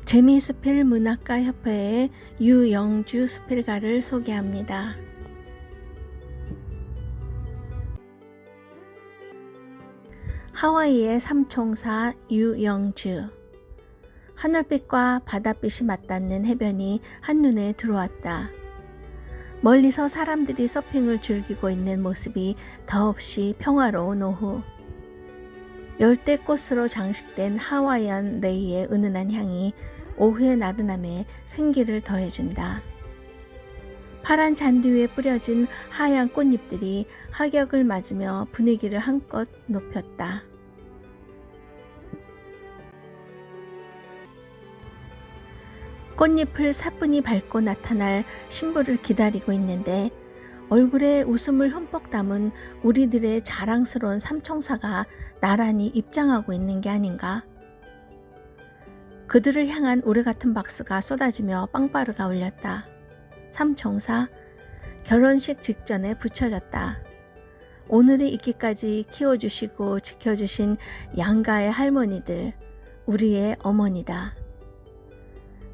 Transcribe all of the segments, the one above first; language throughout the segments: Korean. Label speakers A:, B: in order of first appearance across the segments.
A: 재미스필 문학가 협회의 유영주 수필가를 소개합니다. 하와이의 삼총사 유영주. 하늘빛과 바닷빛이 맞닿는 해변이 한눈에 들어왔다. 멀리서 사람들이 서핑을 즐기고 있는 모습이 더없이 평화로운 오후. 열대꽃으로 장식된 하와이안 레이의 은은한 향이 오후의 나른함에 생기를 더해준다. 파란 잔디 위에 뿌려진 하얀 꽃잎들이 하격을 맞으며 분위기를 한껏 높였다. 꽃잎을 사뿐히 밟고 나타날 신부를 기다리고 있는데 얼굴에 웃음을 흠뻑 담은 우리들의 자랑스러운 삼총사가 나란히 입장하고 있는 게 아닌가? 그들을 향한 우레같은 박수가 쏟아지며 빵빠르가 울렸다. 삼총사, 결혼식 직전에 붙여졌다. 오늘이 있기까지 키워주시고 지켜주신 양가의 할머니들, 우리의 어머니다.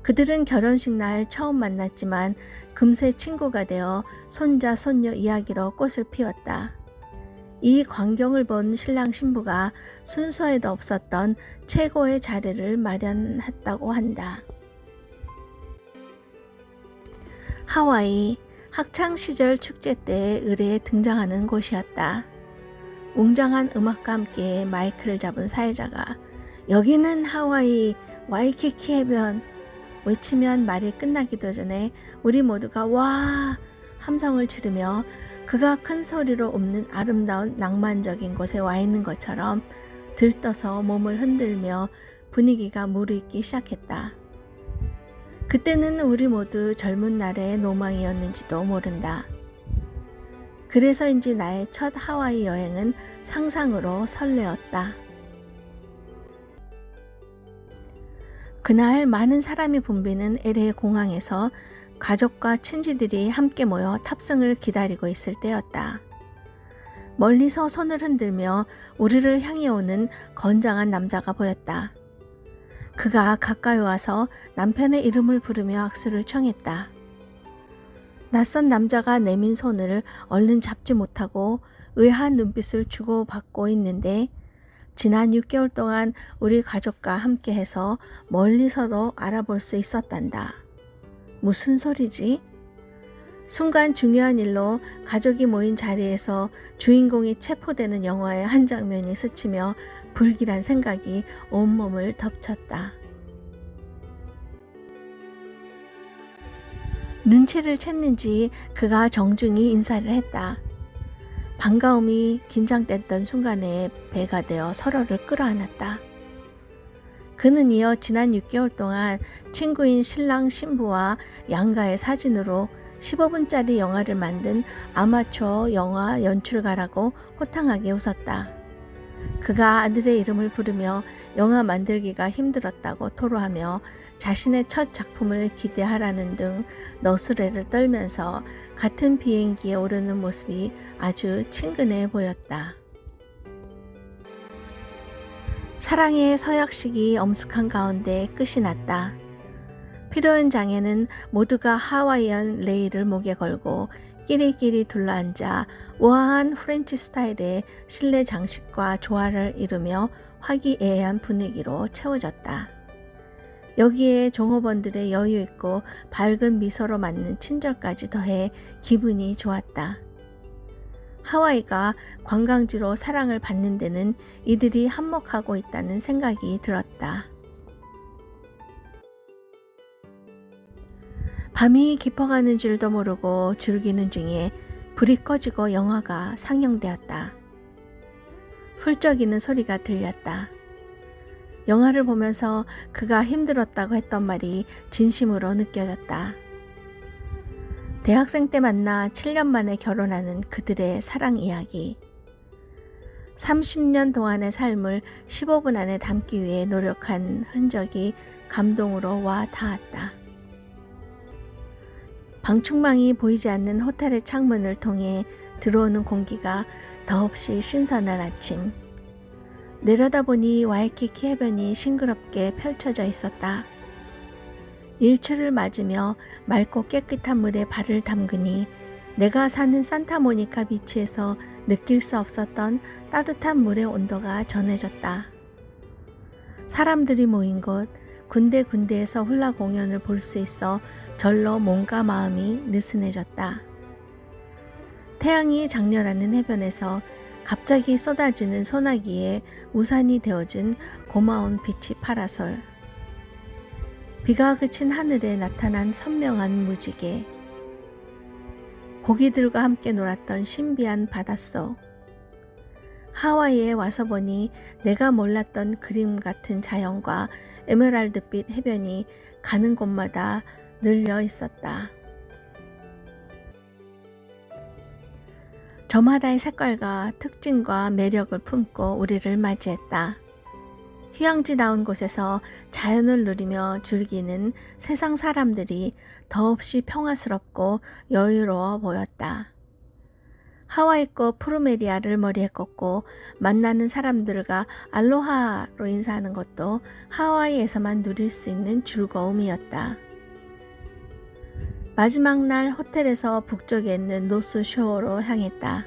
A: 그들은 결혼식 날 처음 만났지만 금세 친구가 되어 손자 손녀 이야기로 꽃을 피웠다. 이 광경을 본 신랑 신부가 순서에도 없었던 최고의 자리를 마련했다고 한다. 하와이, 학창시절 축제 때 의례에 등장하는 곳이었다. 웅장한 음악과 함께 마이크를 잡은 사회자가 여기는 하와이 와이키키 해변 외치면 말이 끝나기도 전에 우리 모두가 와 함성을 지르며 그가 큰 소리로 읊는 아름다운 낭만적인 곳에 와 있는 것처럼 들떠서 몸을 흔들며 분위기가 무르익기 시작했다. 그때는 우리 모두 젊은 날의 로망이었는지도 모른다. 그래서인지 나의 첫 하와이 여행은 상상으로 설레었다. 그날 많은 사람이 붐비는 LA 공항에서 가족과 친지들이 함께 모여 탑승을 기다리고 있을 때였다. 멀리서 손을 흔들며 우리를 향해 오는 건장한 남자가 보였다. 그가 가까이 와서 남편의 이름을 부르며 악수를 청했다. 낯선 남자가 내민 손을 얼른 잡지 못하고 의아한 눈빛을 주고받고 있는데 지난 6개월 동안 우리 가족과 함께해서 멀리서도 알아볼 수 있었단다. 무슨 소리지? 순간 중요한 일로 가족이 모인 자리에서 주인공이 체포되는 영화의 한 장면이 스치며 불길한 생각이 온몸을 덮쳤다. 눈치를 챘는지 그가 정중히 인사를 했다. 반가움이 긴장됐던 순간에 배가 되어 서로를 끌어안았다. 그는 이어 지난 6개월 동안 친구인 신랑 신부와 양가의 사진으로 15분짜리 영화를 만든 아마추어 영화 연출가라고 호탕하게 웃었다. 그가 아들의 이름을 부르며 영화 만들기가 힘들었다고 토로하며 자신의 첫 작품을 기대하라는 등 너스레를 떨면서 같은 비행기에 오르는 모습이 아주 친근해 보였다. 사랑의 서약식이 엄숙한 가운데 끝이 났다. 피로연장에는 모두가 하와이안 레이를 목에 걸고 끼리끼리 둘러앉아 우아한 프렌치 스타일의 실내 장식과 조화를 이루며 화기애애한 분위기로 채워졌다. 여기에 종업원들의 여유있고 밝은 미소로 맞는 친절까지 더해 기분이 좋았다. 하와이가 관광지로 사랑을 받는 데는 이들이 한몫하고 있다는 생각이 들었다. 밤이 깊어가는 줄도 모르고 즐기는 중에 불이 꺼지고 영화가 상영되었다. 훌쩍이는 소리가 들렸다. 영화를 보면서 그가 힘들었다고 했던 말이 진심으로 느껴졌다. 대학생 때 만나 7년 만에 결혼하는 그들의 사랑 이야기. 30년 동안의 삶을 15분 안에 담기 위해 노력한 흔적이 감동으로 와 닿았다. 방충망이 보이지 않는 호텔의 창문을 통해 들어오는 공기가 더없이 신선한 아침. 내려다보니 와이키키 해변이 싱그럽게 펼쳐져 있었다. 일출을 맞으며 맑고 깨끗한 물에 발을 담그니 내가 사는 산타모니카 비치에서 느낄 수 없었던 따뜻한 물의 온도가 전해졌다. 사람들이 모인 곳 군데군데에서 훌라 공연을 볼 수 있어 절로 몸과 마음이 느슨해졌다. 태양이 장렬하는 해변에서 갑자기 쏟아지는 소나기에 우산이 되어준 고마운 빛이 파라솔. 비가 그친 하늘에 나타난 선명한 무지개. 고기들과 함께 놀았던 신비한 바닷속. 하와이에 와서 보니 내가 몰랐던 그림 같은 자연과 에메랄드빛 해변이 가는 곳마다 늘려 있었다. 저마다의 색깔과 특징과 매력을 품고 우리를 맞이했다. 휴양지다운 곳에서 자연을 누리며 즐기는 세상 사람들이 더없이 평화스럽고 여유로워 보였다. 하와이꽃 프루메리아를 머리에 꽂고 만나는 사람들과 알로하로 인사하는 것도 하와이에서만 누릴 수 있는 즐거움이었다. 마지막 날 호텔에서 북쪽에 있는 노스쇼어로 향했다.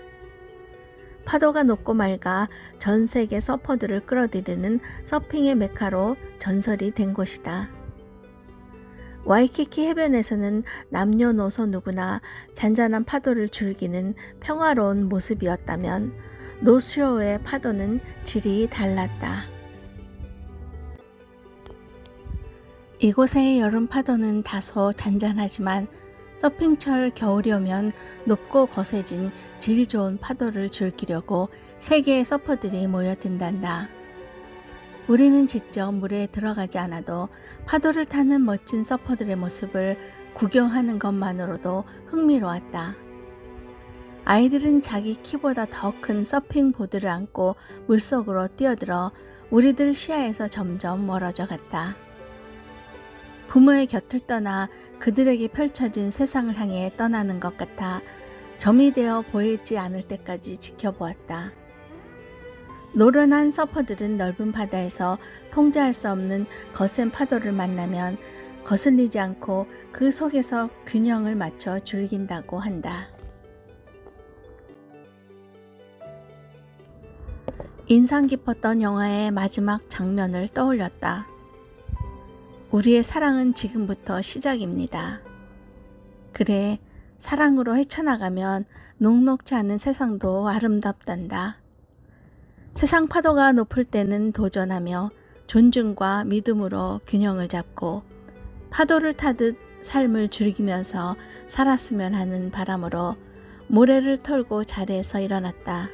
A: 파도가 높고 맑아 전 세계 서퍼들을 끌어들이는 서핑의 메카로 전설이 된 곳이다. 와이키키 해변에서는 남녀노소 누구나 잔잔한 파도를 즐기는 평화로운 모습이었다면 노스쇼어의 파도는 질이 달랐다. 이곳의 여름 파도는 다소 잔잔하지만 서핑철 겨울이 오면 높고 거세진 질 좋은 파도를 즐기려고 세계의 서퍼들이 모여든단다. 우리는 직접 물에 들어가지 않아도 파도를 타는 멋진 서퍼들의 모습을 구경하는 것만으로도 흥미로웠다. 아이들은 자기 키보다 더 큰 서핑 보드를 안고 물속으로 뛰어들어 우리들 시야에서 점점 멀어져 갔다. 부모의 곁을 떠나 그들에게 펼쳐진 세상을 향해 떠나는 것 같아 점이 되어 보이지 않을 때까지 지켜보았다. 노련한 서퍼들은 넓은 바다에서 통제할 수 없는 거센 파도를 만나면 거슬리지 않고 그 속에서 균형을 맞춰 즐긴다고 한다. 인상 깊었던 영화의 마지막 장면을 떠올렸다. 우리의 사랑은 지금부터 시작입니다. 그래, 사랑으로 헤쳐나가면 녹록지 않은 세상도 아름답단다. 세상 파도가 높을 때는 도전하며 존중과 믿음으로 균형을 잡고 파도를 타듯 삶을 즐기면서 살았으면 하는 바람으로 모래를 털고 자리에서 일어났다.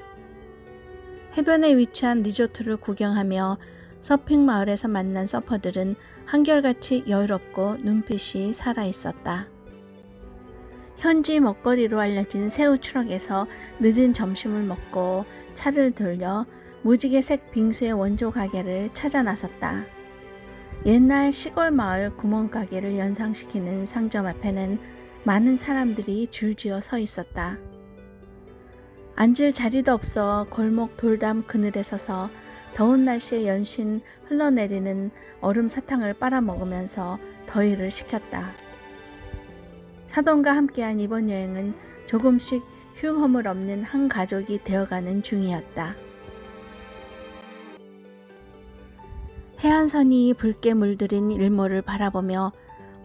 A: 해변에 위치한 리조트를 구경하며 서핑 마을에서 만난 서퍼들은 한결같이 여유롭고 눈빛이 살아있었다. 현지 먹거리로 알려진 새우 추럭에서 늦은 점심을 먹고 차를 돌려 무지개색 빙수의 원조 가게를 찾아 나섰다. 옛날 시골 마을 구멍가게를 연상시키는 상점 앞에는 많은 사람들이 줄지어 서 있었다. 앉을 자리도 없어 골목 돌담 그늘에 서서 더운 날씨에 연신 흘러내리는 얼음 사탕을 빨아먹으면서 더위를 식혔다. 사돈과 함께한 이번 여행은 조금씩 흉허물 없는 한 가족이 되어가는 중이었다. 해안선이 붉게 물들인 일몰을 바라보며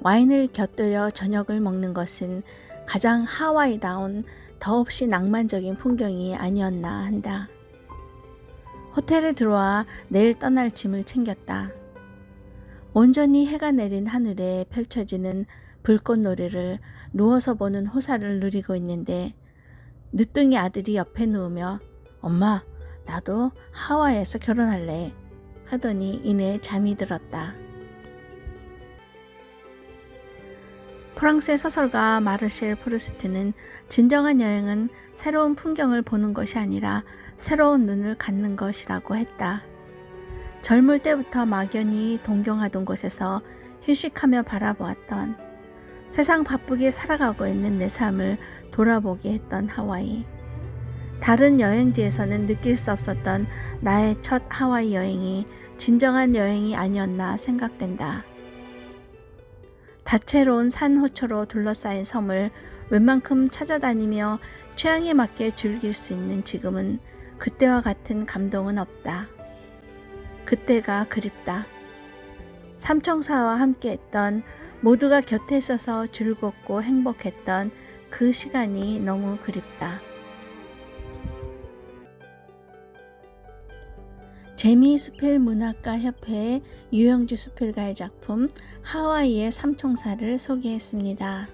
A: 와인을 곁들여 저녁을 먹는 것은 가장 하와이다운 더없이 낭만적인 풍경이 아니었나 한다. 호텔에 들어와 내일 떠날 짐을 챙겼다. 온전히 해가 내린 하늘에 펼쳐지는 불꽃놀이를 누워서 보는 호사를 누리고 있는데 늦둥이 아들이 옆에 누우며 엄마, 나도 하와이에서 결혼할래 하더니 이내 잠이 들었다. 프랑스의 소설가 마르셀 프루스트는 진정한 여행은 새로운 풍경을 보는 것이 아니라 새로운 눈을 갖는 것이라고 했다. 젊을 때부터 막연히 동경하던 곳에서 휴식하며 바라보았던 세상 바쁘게 살아가고 있는 내 삶을 돌아보게 했던 하와이. 다른 여행지에서는 느낄 수 없었던 나의 첫 하와이 여행이 진정한 여행이 아니었나 생각된다. 다채로운 산 호초로 둘러싸인 섬을 웬만큼 찾아다니며 취향에 맞게 즐길 수 있는 지금은 그때와 같은 감동은 없다. 그때가 그립다. 삼총사와 함께했던, 모두가 곁에 있어서 즐겁고 행복했던 그 시간이 너무 그립다. 재미수필문학가 협회의 유영주 수필가의 작품 하와이의 삼총사를 소개했습니다.